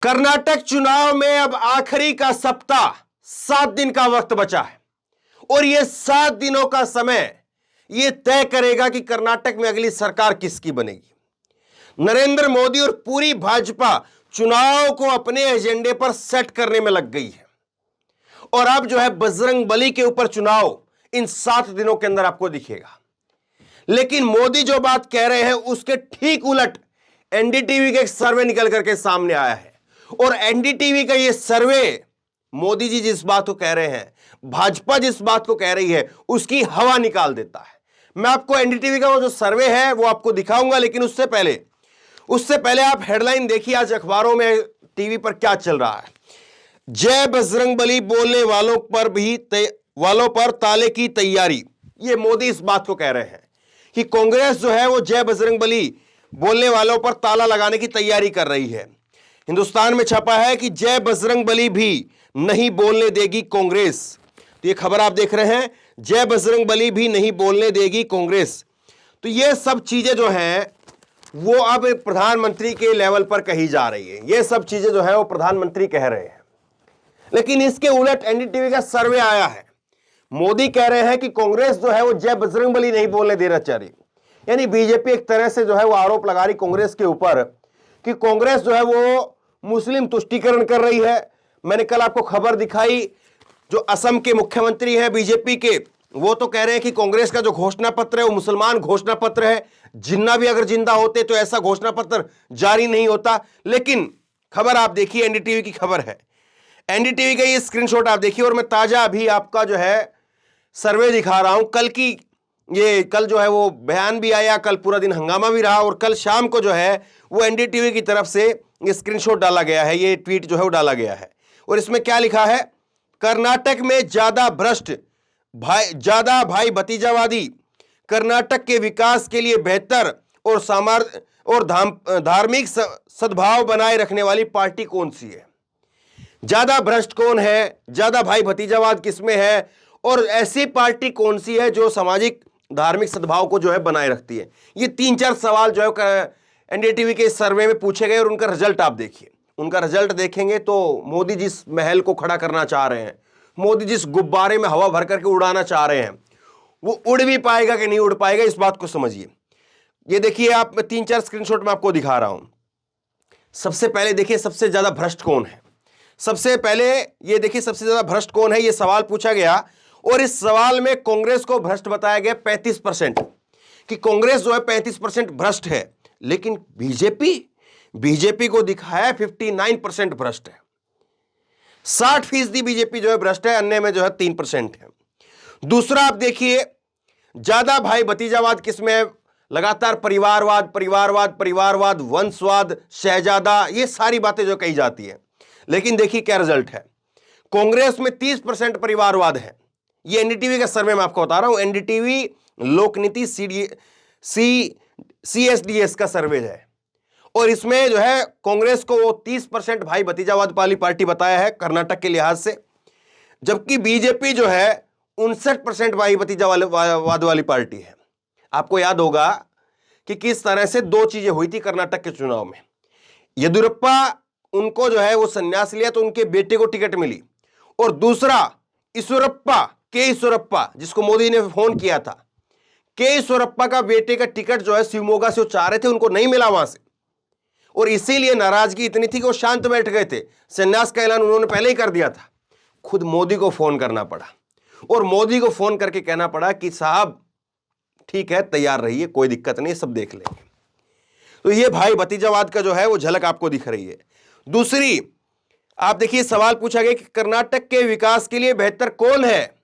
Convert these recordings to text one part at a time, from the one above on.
कर्नाटक चुनाव में अब आखिरी का सप्ताह 7 दिन का वक्त बचा है और यह 7 दिनों का समय यह तय करेगा कि कर्नाटक में अगली सरकार किसकी बनेगी। नरेंद्र मोदी और पूरी भाजपा चुनाव को अपने एजेंडे पर सेट करने में लग गई है और अब जो है बजरंगबली के ऊपर चुनाव इन 7 दिनों के अंदर आपको दिखेगा। लेकिन मोदी जो बात कह रहे हैं उसके ठीक उलट एनडीटीवी का एक सर्वे निकल करके सामने आया है और एनडीटीवी का यह सर्वे मोदी जी जिस बात को कह रहे हैं, भाजपा जिस बात को कह रही है, उसकी हवा निकाल देता है। मैं आपको एनडीटीवी का वो जो सर्वे है वो आपको दिखाऊंगा, लेकिन उससे पहले आप हेडलाइन देखिए आज अखबारों में, टीवी पर क्या चल रहा है। जय बजरंगबली बोलने वालों पर ताले की तैयारी। ये मोदी इस बात को कह रहे हैं कि कांग्रेस जो है वो जय बजरंगबली बोलने वालों पर ताला लगाने की तैयारी कर रही है। हिंदुस्तान में छपा है कि जय बजरंगबली भी नहीं बोलने देगी कांग्रेस। तो ये खबर आप देख रहे हैं, जय बजरंगबली भी नहीं बोलने देगी कांग्रेस। तो ये सब चीजें जो हैं वो अब प्रधानमंत्री के लेवल पर कही जा रही है। ये सब चीजें जो है वो प्रधानमंत्री कह रहे हैं, लेकिन इसके उलट एनडीटीवी का सर्वे आया है। मोदी कह रहे हैं कि कांग्रेस जो है वो जय बजरंगबली नहीं बोलने देना चाह रही। यानी बीजेपी एक तरह से जो है वो आरोप लगा रही कांग्रेस के ऊपर कि कांग्रेस जो है वो मुस्लिम तुष्टीकरण कर रही है। मैंने कल आपको खबर दिखाई, जो असम के मुख्यमंत्री हैं बीजेपी के, वो तो कह रहे हैं कि कांग्रेस का जो घोषणा पत्र है वो मुसलमान घोषणा पत्र है, जिन्ना भी अगर जिंदा होते तो ऐसा घोषणा पत्र जारी नहीं होता। लेकिन खबर आप देखिए, एनडीटीवी की खबर है, एनडीटीवी का ये स्क्रीनशॉट आप देखिए और मैं ताजा अभी आपका जो है सर्वे दिखा रहा हूं। कल जो है वो बयान भी आया, कल पूरा दिन हंगामा भी रहा और कल शाम को जो है वो एनडीटीवी की तरफ से ये स्क्रीनशॉट डाला गया है, ये ट्वीट जो है वो डाला गया है और इसमें क्या लिखा है। कर्नाटक में ज्यादा भाई भतीजावादी, कर्नाटक के विकास के लिए बेहतर और धार्मिक सद्भाव बनाए रखने वाली पार्टी कौन सी है। ज्यादा भ्रष्ट कौन है, ज्यादा भाई भतीजावाद किसमें है और ऐसी पार्टी कौन सी है जो सामाजिक धार्मिक सद्भाव को जो है बनाए रखती है। ये 3-4 सवाल जो है एनडीटीवी के सर्वे में पूछे गए और उनका रिजल्ट आप देखिए। उनका रिजल्ट देखेंगे तो मोदी जिस महल को खड़ा करना चाह रहे हैं, मोदी जिस गुब्बारे में हवा भर करके उड़ाना चाह रहे हैं, वो उड़ भी पाएगा कि नहीं उड़ पाएगा, इस बात को समझिए। ये देखिए आप, मैं 3-4 स्क्रीनशॉट में आपको दिखा रहा हूं। सबसे पहले देखिए सबसे ज्यादा भ्रष्ट कौन है। सबसे पहले ये देखिए सबसे ज्यादा भ्रष्ट कौन है, ये सवाल पूछा गया और इस सवाल में कांग्रेस को भ्रष्ट बताया गया 35%, कि कांग्रेस जो है 35% भ्रष्ट है। लेकिन बीजेपी को दिखाया 59% भ्रष्ट है। 60% बीजेपी जो है भ्रष्ट है, अन्य में जो है 3% है। दूसरा आप देखिए, ज्यादा भाई भतीजावाद किसमें है। लगातार परिवारवाद, वंशवाद, शहजादा, ये सारी बातें जो कही जाती है। लेकिन देखिए क्या रिजल्ट है, कांग्रेस में 30% परिवारवाद है। ये एनडीटीवी का सर्वे मैं आपको बता रहा हूं, एनडीटीवी लोकनीति CSDS का सर्वे है और इसमें जो है कांग्रेस को वो 30% भाई भतीजावाद वाली पार्टी बताया है कर्नाटक के लिहाज से, जबकि बीजेपी जो है 59% भाई भतीजावाद वाली पार्टी है। आपको याद होगा कि किस तरह से 2 चीजें हुई थी कर्नाटक के चुनाव में। येदियुरप्पा उनको जो है वो संन्यास लिया तो उनके बेटे को टिकट मिली और दूसरा के ईश्वरप्पा जिसको मोदी ने फोन किया था, के ईश्वरप्पा का बेटे का टिकट जो है शिवमोगा से वो चाह रहे थे, उनको नहीं मिला वहां से और इसीलिए नाराजगी इतनी थी कि वो शांत बैठ गए थे। संन्यास का ऐलान उन्होंने पहले ही कर दिया था। खुद मोदी को फोन करना पड़ा और मोदी को फोन करके कहना पड़ा कि साहब ठीक है, तैयार रहिए, कोई दिक्कत नहीं, सब देख लेंगे। तो ये भाई भतीजावाद का जो है वो झलक आपको दिख रही है। दूसरी आप देखिए, सवाल पूछा गया कि कर्नाटक के विकास के लिए बेहतर कौन है,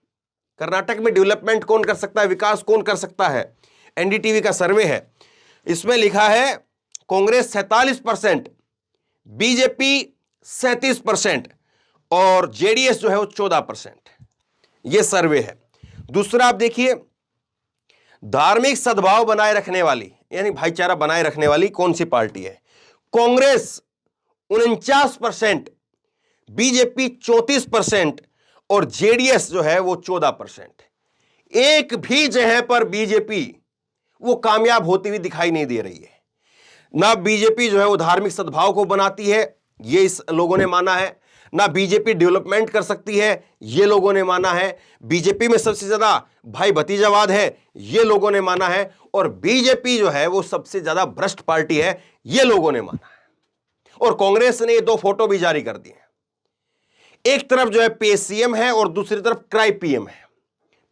कर्नाटक में डेवलपमेंट कौन कर सकता है, विकास कौन कर सकता है। एनडीटीवी का सर्वे है, इसमें लिखा है कांग्रेस 47%, बीजेपी 37% और जेडीएस जो है वो 14%। यह सर्वे है। दूसरा आप देखिए, धार्मिक सद्भाव बनाए रखने वाली यानी भाईचारा बनाए रखने वाली कौन सी पार्टी है। कांग्रेस 49%, बीजेपी 34% और जेडीएस जो है वो 14%। एक भी जगह पर बीजेपी वो कामयाब होती हुई दिखाई नहीं दे रही है। ना बीजेपी जो है वो धार्मिक सद्भाव को बनाती है, ये इस लोगों ने माना है। ना बीजेपी डेवलपमेंट कर सकती है, ये लोगों ने माना है। बीजेपी में सबसे ज्यादा भाई भतीजावाद है, ये लोगों ने माना है। और बीजेपी जो है वो सबसे ज्यादा भ्रष्ट पार्टी है, ये लोगों ने माना है। और कांग्रेस ने ये दो फोटो भी जारी कर दिए। एक तरफ जो है पे सीएम है और दूसरी तरफ क्राई पीएम है।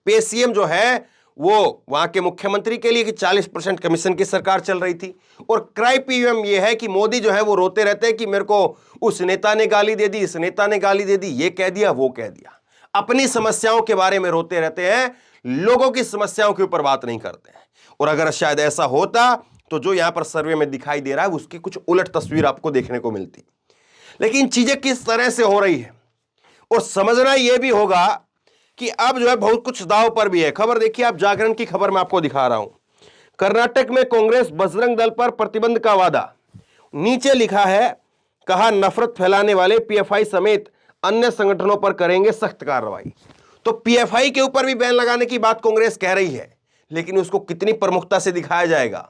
पे सीएम जो है वो वहां के मुख्यमंत्री के लिए कि 40% कमीशन की सरकार चल रही थी, और क्राई पीएम ये है कि मोदी जो है वो रोते रहते हैं कि मेरे को उस नेता ने गाली दे दी, इस नेता ने गाली दे दी, ये कह दिया, वो कह दिया। अपनी समस्याओं के बारे में रोते रहते हैं, लोगों की समस्याओं के ऊपर बात नहीं करते हैं। और अगर शायद ऐसा होता तो जो यहां पर सर्वे में दिखाई दे रहा है उसकी कुछ उलट तस्वीर आपको देखने को मिलती। लेकिन चीजें किस तरह से हो रही है और समझना यह भी होगा कि अब जो है बहुत कुछ दांव पर भी है। खबर देखिए आप, जागरण की खबर मैं आपको दिखा रहा हूं। कर्नाटक में कांग्रेस बजरंग दल पर प्रतिबंध का वादा। नीचे लिखा है, कहा नफरत फैलाने वाले पीएफआई समेत अन्य संगठनों पर करेंगे सख्त कार्रवाई। तो पीएफआई के ऊपर भी बैन लगाने की बात कांग्रेस कह रही है, लेकिन उसको कितनी प्रमुखता से दिखाया जाएगा।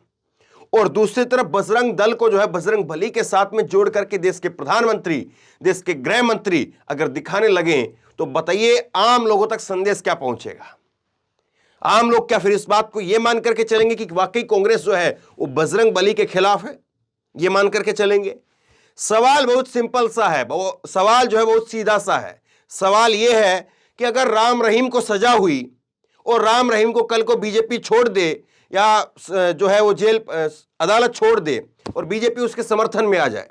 और दूसरी तरफ बजरंग दल को जो है बजरंग बली के साथ में जोड़ करके देश के प्रधानमंत्री, देश के गृह मंत्री अगर दिखाने लगे तो बताइए आम लोगों तक संदेश क्या पहुंचेगा। आम लोग क्या फिर इस बात को यह मान करके चलेंगे कि वाकई कांग्रेस जो है वो बजरंग बली के खिलाफ है, यह मान करके चलेंगे। सवाल बहुत सिंपल सा है, सवाल जो है बहुत सीधा सा है। सवाल यह है कि अगर राम रहीम को सजा हुई और राम रहीम को कल को बीजेपी छोड़ दे या जो है वो जेल अदालत छोड़ दे और बीजेपी उसके समर्थन में आ जाए,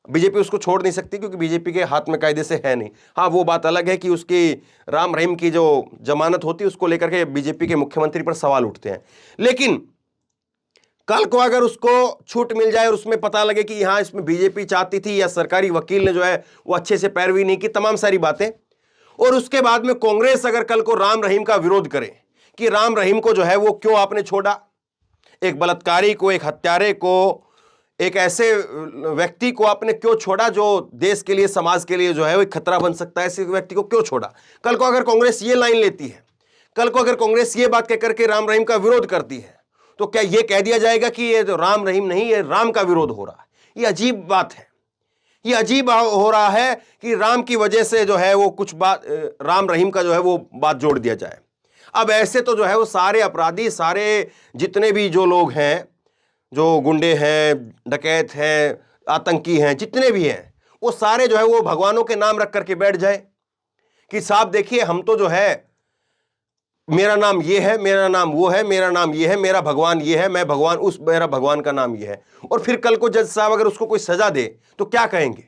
बीजेपी उसको छोड़ नहीं सकती क्योंकि बीजेपी के हाथ में कायदे से है नहीं। हाँ, वो बात अलग है कि उसकी राम रहीम की जो जमानत होती है उसको लेकर के बीजेपी के मुख्यमंत्री पर सवाल उठते हैं। लेकिन कल को अगर उसको छूट मिल जाए और उसमें पता लगे कि हाँ इसमें बीजेपी चाहती थी या सरकारी वकील ने जो है वो अच्छे से पैरवी नहीं की, तमाम सारी बातें, और उसके बाद में कांग्रेस अगर कल को राम रहीम का विरोध करे कि राम रहीम को जो है वो क्यों आपने छोड़ा, एक बलात्कारी को, एक हत्यारे को, एक ऐसे व्यक्ति को आपने क्यों छोड़ा जो देश के लिए, समाज के लिए जो है वो खतरा बन सकता है, ऐसे व्यक्ति को क्यों छोड़ा। कल को अगर कांग्रेस ये लाइन लेती है, कल को अगर कांग्रेस ये बात कहकर के राम रहीम का विरोध करती है, तो क्या ये कह दिया जाएगा कि ये तो राम रहीम नहीं, ये राम का विरोध हो रहा है। ये अजीब बात है, ये अजीब हो रहा है कि राम की वजह से जो है वो कुछ बात, राम रहीम का जो है वो बात जोड़ दिया जाए। अब ऐसे तो जो है वो सारे अपराधी, सारे जितने भी जो लोग हैं, जो गुंडे हैं, डकैत हैं, आतंकी हैं, जितने भी हैं, वो सारे जो है वो भगवानों के नाम रख करके बैठ जाए कि साहब देखिए हम तो जो है, मेरा नाम ये है, मेरा नाम वो है, मेरा नाम ये है, मेरा भगवान ये है, मैं भगवान उस, मेरा भगवान का नाम ये है। और फिर कल को जज साहब अगर उसको कोई सजा दे तो क्या कहेंगे,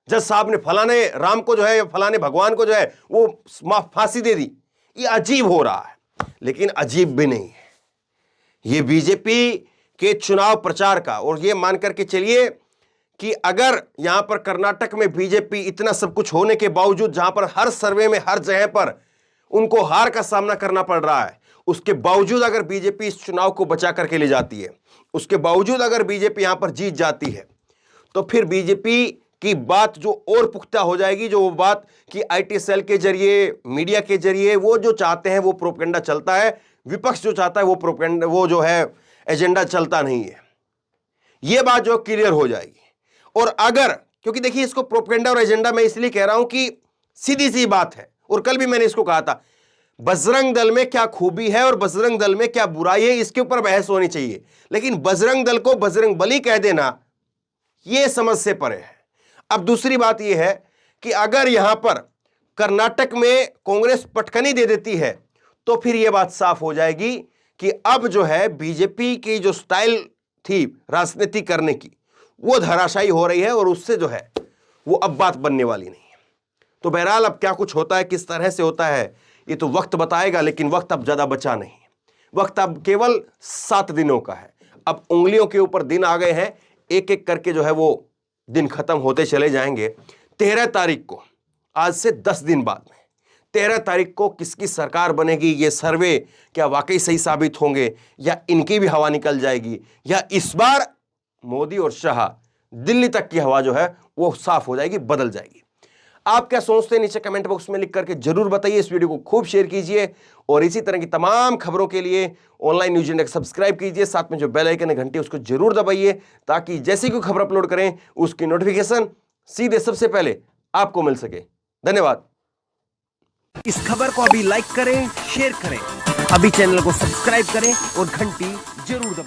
जज साहब ने फलाने राम को जो है, फलाने भगवान को जो है वो फांसी दे दी। ये अजीब हो रहा है, लेकिन अजीब भी नहीं है ये बीजेपी के चुनाव प्रचार का। और ये मान करके चलिए कि अगर यहां पर कर्नाटक में बीजेपी इतना सब कुछ होने के बावजूद, जहां पर हर सर्वे में हर जगह पर उनको हार का सामना करना पड़ रहा है, उसके बावजूद अगर बीजेपी इस चुनाव को बचा करके ले जाती है, उसके बावजूद अगर बीजेपी यहां पर जीत जाती है, तो फिर बीजेपी की बात जो और पुख्ता हो जाएगी, जो वो बात कि आईटी सेल के जरिए, मीडिया के जरिए वो जो चाहते हैं वो प्रोपेगेंडा चलता है, विपक्ष जो चाहता है वो प्रोपेगेंडा, वो जो है एजेंडा चलता नहीं है। ये बात जो क्लियर हो जाएगी। और अगर, क्योंकि देखिए इसको प्रोपेगेंडा और एजेंडा मैं इसलिए कह रहा हूं कि सीधी सी बात है, और कल भी मैंने इसको कहा था, बजरंग दल में क्या खूबी है और बजरंग दल में क्या बुराई है, इसके ऊपर बहस होनी चाहिए। लेकिन बजरंग दल को बजरंग बली कह देना यह समझ से परे है। अब दूसरी बात यह है कि अगर यहां पर कर्नाटक में कांग्रेस पटकनी दे देती है तो फिर यह बात साफ हो जाएगी कि अब जो है बीजेपी की जो स्टाइल थी राजनीति करने की वो धराशायी हो रही है, और उससे जो है वो अब बात बनने वाली नहीं है। तो बहरहाल अब क्या कुछ होता है, किस तरह से होता है, ये तो वक्त बताएगा। लेकिन वक्त अब ज्यादा बचा नहीं, वक्त अब केवल 7 दिनों का है। अब उंगलियों के ऊपर दिन आ गए हैं, एक एक करके जो है वो दिन खत्म होते चले जाएंगे। 13 तारीख को, आज से 10 दिन बाद में 13 तारीख को किसकी सरकार बनेगी, ये सर्वे क्या वाकई सही साबित होंगे या इनकी भी हवा निकल जाएगी, या इस बार मोदी और शाह दिल्ली तक की हवा जो है वो साफ हो जाएगी, बदल जाएगी। आप क्या सोचते हैं नीचे कमेंट बॉक्स में लिख करके जरूर बताइए। इस वीडियो को खूब शेयर कीजिए और इसी तरह की तमाम खबरों के लिए ऑनलाइन न्यूज इंडिया सब्सक्राइब कीजिए, साथ में जो बेल आइकन है घंटी उसको जरूर दबाइए, ताकि जैसे कोई खबर अपलोड करें उसकी नोटिफिकेशन सीधे सबसे पहले आपको मिल सके। धन्यवाद। इस खबर को अभी लाइक करें, शेयर करें, अभी चैनल को सब्सक्राइब करें और घंटी जरूर दबाएं।